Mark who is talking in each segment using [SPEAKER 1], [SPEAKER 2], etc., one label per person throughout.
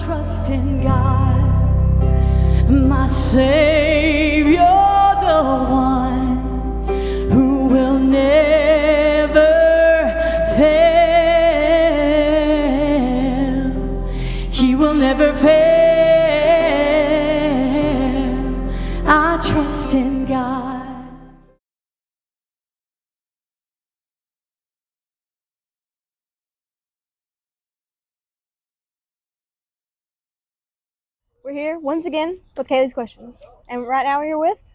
[SPEAKER 1] trust in God, my Savior, the one who will never fail. He will never fail. I trust in God.
[SPEAKER 2] We're here once again with Kaylees Questions, and right now we're here with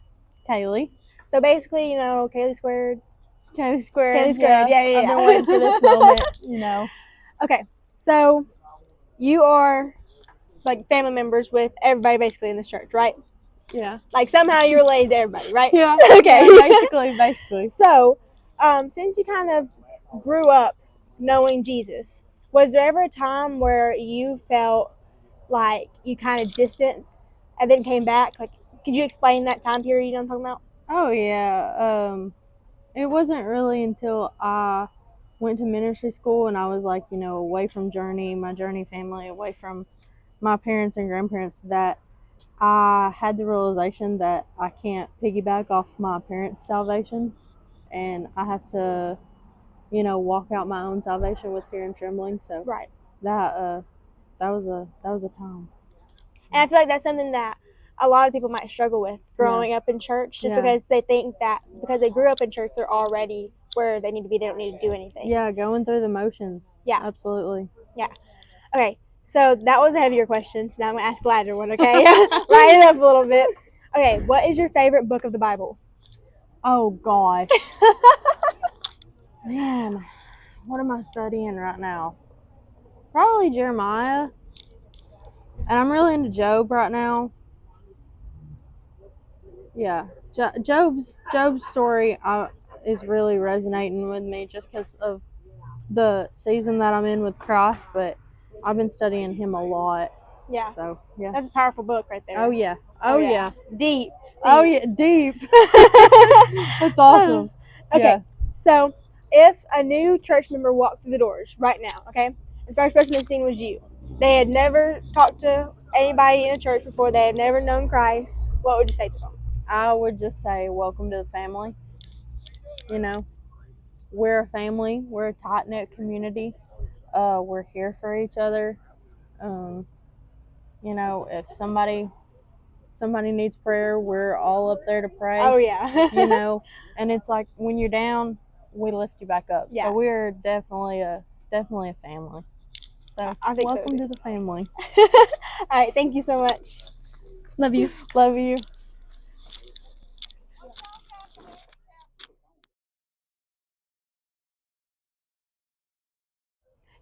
[SPEAKER 3] Kaleigh.
[SPEAKER 2] So basically, you know, Kayleigh squared.
[SPEAKER 3] Kayleigh squared.
[SPEAKER 2] Kayleigh squared. Yeah.
[SPEAKER 3] I've been waiting for this moment.
[SPEAKER 2] Okay, so you are like family members with everybody basically in this church, right?
[SPEAKER 3] Yeah.
[SPEAKER 2] Like somehow you're related to everybody, right?
[SPEAKER 3] Yeah.
[SPEAKER 2] Okay.
[SPEAKER 3] Yeah, basically.
[SPEAKER 2] So, since you kind of grew up knowing Jesus, was there ever a time where you felt like you kind of distanced and then came back? Like, could you explain that time period you know what I'm talking about?
[SPEAKER 3] Oh yeah. It wasn't really until I went to ministry school and I was like, away from my Journey family, away from my parents and grandparents, that I had the realization that I can't piggyback off my parents' salvation, and I have to, walk out my own salvation with fear and trembling. So
[SPEAKER 2] Right.
[SPEAKER 3] that was a time.
[SPEAKER 2] And I feel like that's something that a lot of people might struggle with growing up in church, just because they think that because they grew up in church, they're already where they need to be. They don't need to do anything.
[SPEAKER 3] Yeah, going through the motions.
[SPEAKER 2] Yeah.
[SPEAKER 3] Absolutely.
[SPEAKER 2] Yeah. Okay, so that was a heavier question. So now I'm going to ask a lighter one, okay? Lighten it up a little bit. Okay, what is your favorite book of the Bible?
[SPEAKER 3] Oh, gosh. Man, what am I studying right now? Probably Jeremiah. And I'm really into Job right now. Yeah, Job's story is really resonating with me just because of the season that I'm in with Christ, but I've been studying him a lot.
[SPEAKER 2] Yeah.
[SPEAKER 3] So, yeah.
[SPEAKER 2] That's a powerful book right there.
[SPEAKER 3] Oh, yeah. Oh, yeah.
[SPEAKER 2] Deep.
[SPEAKER 3] Oh, yeah. Deep. That's awesome.
[SPEAKER 2] Okay,
[SPEAKER 3] Yeah.
[SPEAKER 2] so if a new church member walked through the doors right now, okay, the first person they seen was you. They had never talked to anybody in a church before. They had never known Christ. What would you say to them?
[SPEAKER 3] I would just say, welcome to the family. We're a family. We're a tight-knit community. We're here for each other. If somebody needs prayer, we're all up there to pray.
[SPEAKER 2] Oh, yeah.
[SPEAKER 3] And it's like when you're down, we lift you back up.
[SPEAKER 2] Yeah.
[SPEAKER 3] So we're definitely a family. So
[SPEAKER 2] I think
[SPEAKER 3] welcome
[SPEAKER 2] so,
[SPEAKER 3] to the family.
[SPEAKER 2] All right, thank you so much. Love you.
[SPEAKER 3] Love you.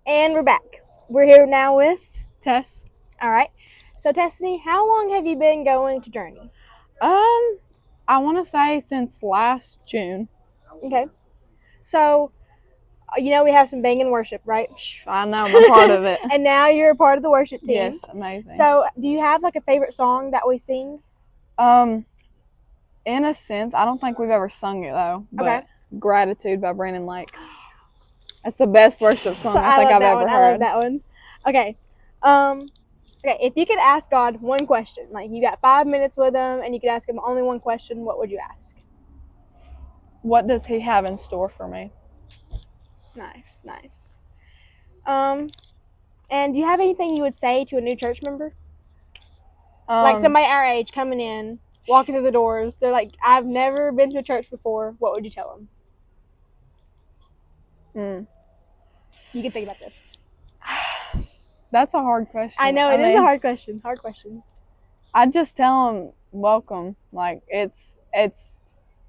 [SPEAKER 2] And we're back. We're here now with
[SPEAKER 4] Tess.
[SPEAKER 2] All right. So Tesanee, how long have you been going to Journey?
[SPEAKER 4] I want to say since last June.
[SPEAKER 2] Okay. So, we have some banging worship, right?
[SPEAKER 4] I know, I'm a part of it.
[SPEAKER 2] And now you're a part of the worship team.
[SPEAKER 4] Yes, amazing.
[SPEAKER 2] So, do you have like a favorite song that we sing?
[SPEAKER 4] In a sense, I don't think we've ever sung it though. But
[SPEAKER 2] Okay.
[SPEAKER 4] Gratitude by Brandon Lake. That's the best worship song I think I've ever heard.
[SPEAKER 2] I love that one. Okay. Okay, if you could ask God one question, like you got 5 minutes with him and you could ask him only one question, what would you ask?
[SPEAKER 4] What does he have in store for me?
[SPEAKER 2] Nice. And do you have anything you would say to a new church member? Like somebody our age coming in, walking through the doors, they're like, I've never been to a church before. What would you tell them? You can think about this.
[SPEAKER 4] That's a hard question.
[SPEAKER 2] I know, it is a hard question.
[SPEAKER 4] I'd just tell them welcome. Like it's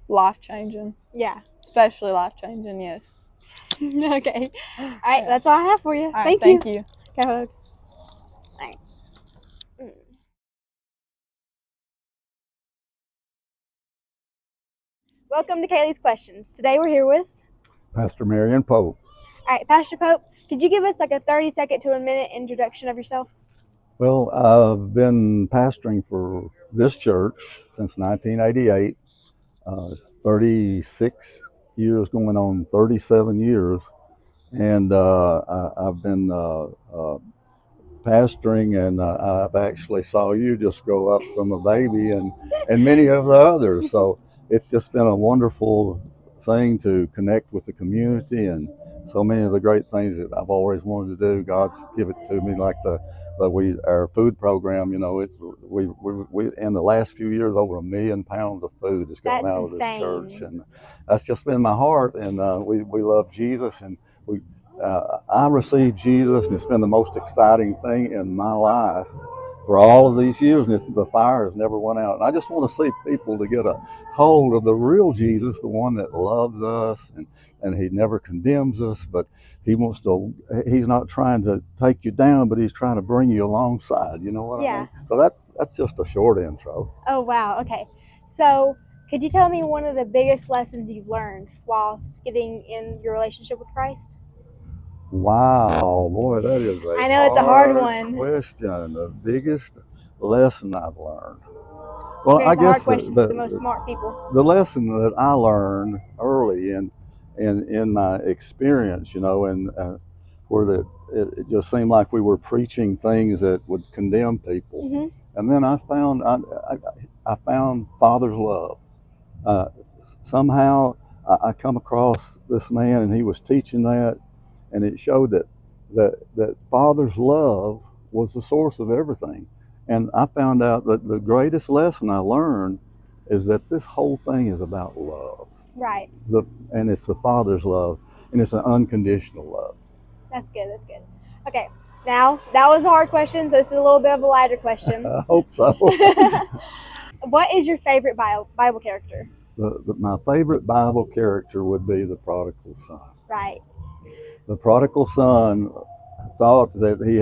[SPEAKER 4] life-changing.
[SPEAKER 2] Yeah.
[SPEAKER 4] Especially life-changing, yes.
[SPEAKER 2] Okay. All right, that's all I have for you.
[SPEAKER 4] All right,
[SPEAKER 2] Thank you.
[SPEAKER 4] you.
[SPEAKER 2] Okay, hug. All right. Welcome to Kaylees Questions. Today we're here with
[SPEAKER 5] Pastor Marion Pope.
[SPEAKER 2] All right, Pastor Pope, could you give us like a 30-second to a minute introduction of yourself?
[SPEAKER 5] Well, I've been pastoring for this church since 1988. It's 36 years, going on 37 years. And I've been pastoring, and I've actually saw you just grow up from a baby, and many of the others. So it's just been a wonderful thing to connect with the community, and so many of the great things that I've always wanted to do, God's given it to me, like our food program. You know, it's we in the last few years over 1 million pounds of food has gone
[SPEAKER 2] That's
[SPEAKER 5] out of this church,
[SPEAKER 2] insane.
[SPEAKER 5] and that's just been my heart. And we love Jesus, and we I received Jesus, and it's been the most exciting thing in my life for all of these years, and the fire has never went out. And I just want to see people to get a hold of the real Jesus, the one that loves us, and he never condemns us, but he's not trying to take you down, but he's trying to bring you alongside. You know what I mean? So that's just a short intro.
[SPEAKER 2] Oh, wow. Okay. So, could you tell me one of the biggest lessons you've learned while getting in your relationship with Christ?
[SPEAKER 5] Wow, boy, that is
[SPEAKER 2] I know it's a hard one.
[SPEAKER 5] question. The biggest lesson I've learned. Well,
[SPEAKER 2] Here's
[SPEAKER 5] I
[SPEAKER 2] the hard
[SPEAKER 5] guess
[SPEAKER 2] questions for the most smart people.
[SPEAKER 5] the lesson that I learned early in my experience, you know, and where it just seemed like we were preaching things that would condemn people, and then I found Father's love. Uh, Somehow I come across this man, and he was teaching that, and it showed that Father's love was the source of everything. And I found out that the greatest lesson I learned is that this whole thing is about love.
[SPEAKER 2] Right.
[SPEAKER 5] And it's the Father's love, and it's an unconditional love.
[SPEAKER 2] That's good. That's good. Okay. Now, that was a hard question, so this is a little bit of a lighter question.
[SPEAKER 5] I hope so.
[SPEAKER 2] What is your favorite Bible character?
[SPEAKER 5] My favorite Bible character would be the prodigal son.
[SPEAKER 2] Right.
[SPEAKER 5] The prodigal son thought that he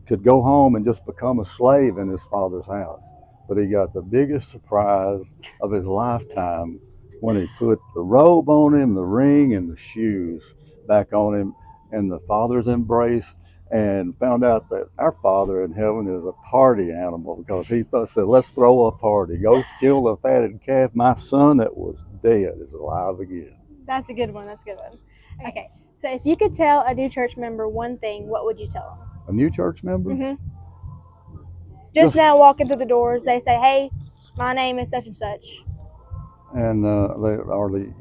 [SPEAKER 5] could go home and just become a slave in his father's house. But he got the biggest surprise of his lifetime when he put the robe on him, the ring, and the shoes back on him, and the father's embrace, and found out that our Father in heaven is a party animal, because he said, let's throw a party. Go kill the fatted calf. My son that was dead is alive again.
[SPEAKER 2] That's a good one. That's a good one. Okay. So if you could tell a new church member one thing, what would you tell them?
[SPEAKER 5] A new church member?
[SPEAKER 2] Just now walking through the doors, they say, hey, my name is such and such.
[SPEAKER 5] And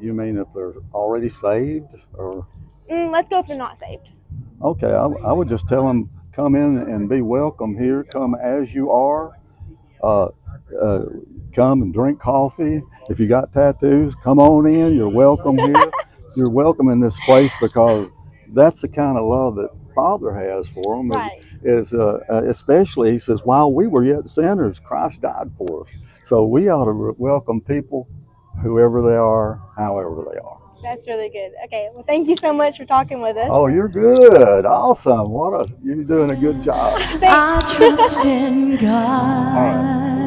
[SPEAKER 5] you mean if they're already saved, or?
[SPEAKER 2] Let's go if they're not saved.
[SPEAKER 5] Okay, I would just tell them, come in and be welcome here. Come as you are. Come and drink coffee. If you got tattoos, come on in. You're welcome here. You're welcome in this place, because that's the kind of love that Father has for them.
[SPEAKER 2] Right.
[SPEAKER 5] Especially, he says, while we were yet sinners, Christ died for us. So we ought to welcome people, whoever they are, however they are.
[SPEAKER 2] That's really good. Okay, well, thank you so much for talking with us.
[SPEAKER 5] Oh, you're good. Awesome. You're doing a good job.
[SPEAKER 2] Thanks.
[SPEAKER 1] I trust in God.
[SPEAKER 5] All right.